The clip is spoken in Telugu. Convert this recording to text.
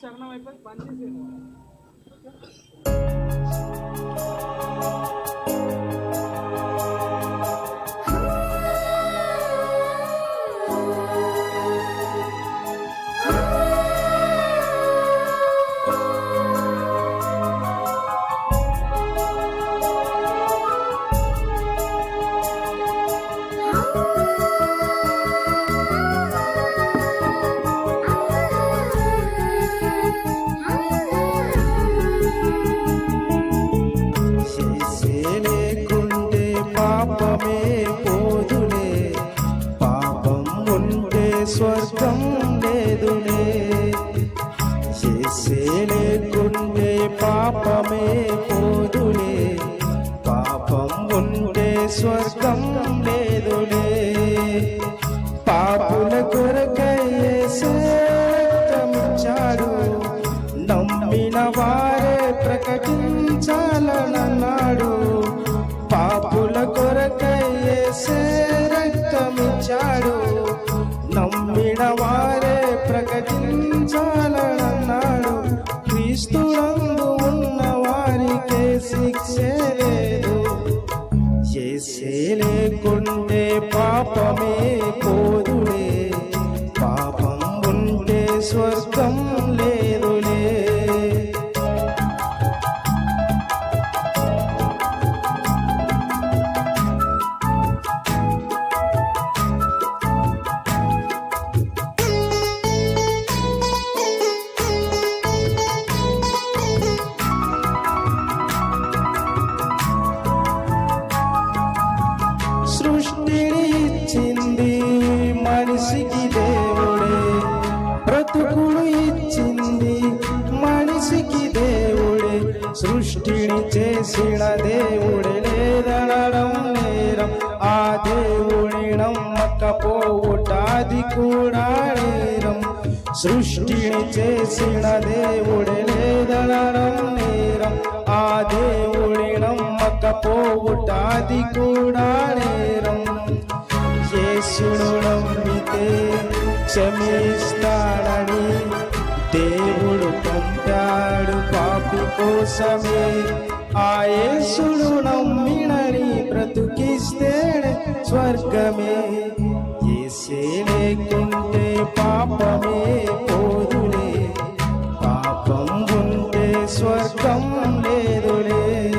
చరణం అయిపోయి బంద్ చేసేది. స్వర్గం లేదులే, చేసే లేకుంటే పాపమే పోదులే, పాపం ఉంటే స్వర్గం లేదులే. పాపుల కొరకై యేసు రక్తమిచ్చాడు, నమ్మిన వారే ప్రకటించాలన్నాడు. పాపుల కొరకై యేసు రక్తమిచ్చాడు, నమ్మిన వారే ప్రకటించాలన్నాడు. క్రీస్తునందు ఉన్న వారికే శిక్ష లేదు, యేసే లేకుంటే పాపమే పోదులే, పాపం ఉంటే స్వర్గం లేదులే. సృష్టిని ఇచ్చింది మనిషికి దేవుడే, బ్రతుకుడు ఇచ్చింది మనిషికి దేవుడే. సృష్టిని చేసిన దేవుడే లేదనడం నేరం, ఆ దేవుని నమ్మకపోవుటాది కూడా నేరం. సృష్టిని చేసిన దేవుడే లేదనడం నేరం, ఆ దేవుని నమ్మకపోవుటాది కూడా నేరం. యేసును నమ్మితే క్షమిస్తాడని దేవుడు పంపాడు పాపి కోసమే. ఆ యేసును నమ్మినని బ్రతుకిస్తే స్వర్గమే.